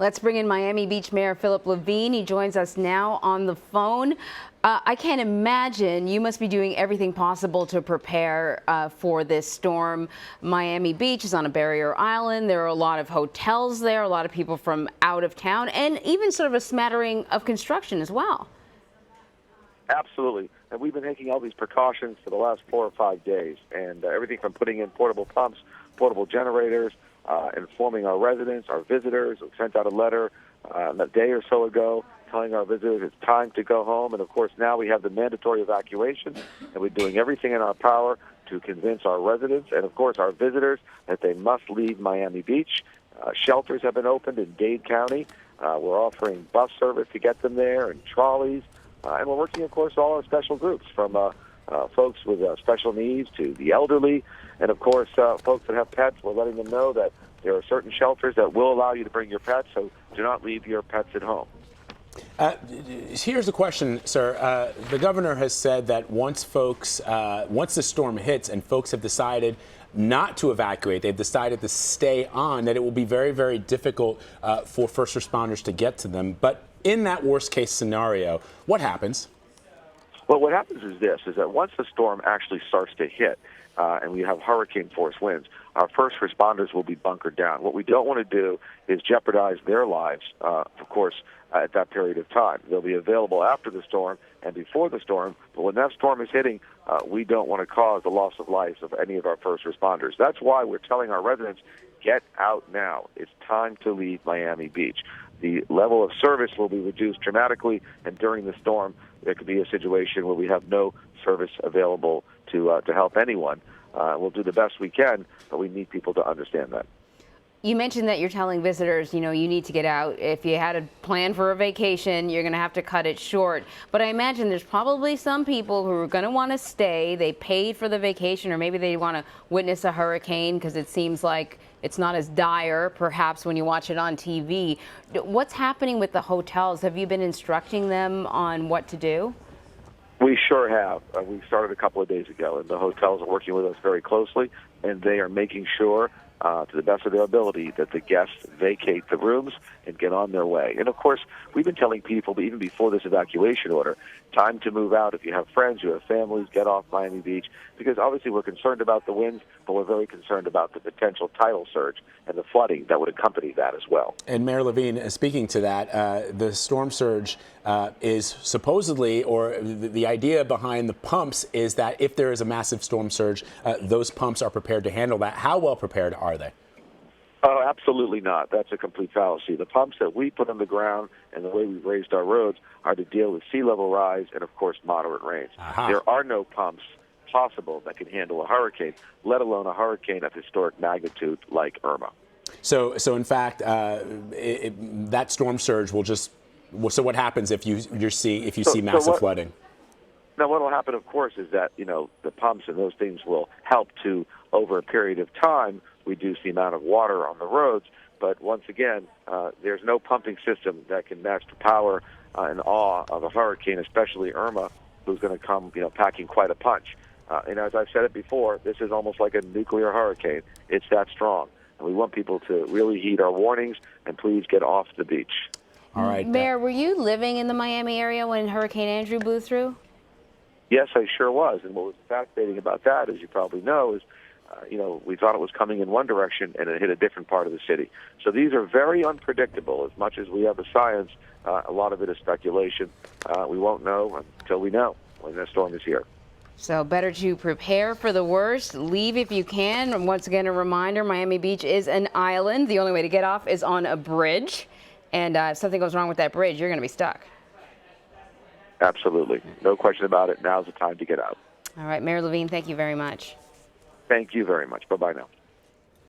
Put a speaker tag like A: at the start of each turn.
A: Let's bring in Miami Beach Mayor Philip Levine. He joins us now on the phone. I can't imagine you must be doing everything possible to prepare for this storm. Miami Beach is on a barrier island. There are a lot of hotels there, a lot of people from out of town, and even sort of a smattering of construction as well.
B: Absolutely. And we've been taking all these precautions for the last 4 or 5 days, and everything from putting in portable pumps, portable generators, informing our residents, our visitors. We sent out a letter a day or so ago telling our visitors it's time to go home. And, of course, now we have the mandatory evacuation, and we're doing everything in our power to convince our residents and, of course, our visitors that they must leave Miami Beach. Shelters have been opened in Dade County. We're offering bus service to get them there and trolleys. And we're working, of course, all our special groups, from folks with special needs to the elderly. And, of course, folks that have pets, we're letting them know that there are certain shelters that will allow you to bring your pets, so do not leave your pets at home.
C: Here's the question, sir. The governor has said that once the storm hits and folks have decided not to evacuate, they've decided to stay on, that it will be very, very difficult for first responders to get to them. But in that worst case scenario, what happens?
B: Well, what happens is this, is that once the storm actually starts to hit and we have hurricane force winds, our first responders will be bunkered down. What we don't want to do is jeopardize their lives, of course, at that period of time. They'll be available after the storm and before the storm, but when that storm is hitting, we don't want to cause the loss of lives of any of our first responders. That's why we're telling our residents, get out now. It's time to leave Miami Beach. The level of service will be reduced dramatically, and during the storm, there could be a situation where we have no service available to help anyone. We'll do the best we can, but we need people to understand that.
A: You mentioned that you're telling visitors, you need to get out. If you had a plan for a vacation, you're going to have to cut it short. But I imagine there's probably some people who are going to want to stay. They paid for the vacation, or maybe they want to witness a hurricane because it seems like it's not as dire, perhaps, when you watch it on TV. What's happening with the hotels? Have you been instructing them on what to do?
B: We sure have. We started a couple of days ago, and the hotels are working with us very closely, and they are making sure to the best of their ability that the guests vacate the rooms and get on their way. And, of course, we've been telling people, even before this evacuation order, time to move out. If you have friends, you have families, get off Miami Beach, because obviously we're concerned about the winds, but we're very concerned about the potential tidal surge and the flooding that would accompany that as well.
C: And Mayor Levine, speaking to that, the storm surge is supposedly, or the idea behind the pumps is that if there is a massive storm surge, those pumps are prepared to handle that. How well prepared are they?
B: Oh, absolutely not. That's a complete fallacy. The pumps that we put on the ground and the way we've raised our roads are to deal with sea level rise and, of course, moderate rains. There are no pumps possible that can handle a hurricane, let alone a hurricane of historic magnitude like Irma.
C: So in fact, that storm surge will just. So what happens if you see massive flooding?
B: Now, what will happen, of course, is that the pumps and those things will help to, over a period of time, reduce the amount of water on the roads. But once again, there's no pumping system that can match the power and awe of a hurricane, especially Irma, who's going to come, packing quite a punch. As I've said it before, this is almost like a nuclear hurricane. It's that strong. And we want people to really heed our warnings and please get off the beach.
C: All right.
A: Mayor, were you living in the Miami area when Hurricane Andrew blew through?
B: Yes, I sure was. And what was fascinating about that, as you probably know, is we thought it was coming in one direction and it hit a different part of the city. So these are very unpredictable. As much as we have the science, a lot of it is speculation. We won't know until we know when the storm is here.
A: So better to prepare for the worst, leave if you can. And once again, a reminder, Miami Beach is an island. The only way to get off is on a bridge. And if something goes wrong with that bridge, you're going to be stuck.
B: Absolutely. No question about it. Now's the time to get out.
A: All right, Mayor Levine, thank you very much.
B: Thank you very much. Bye-bye now.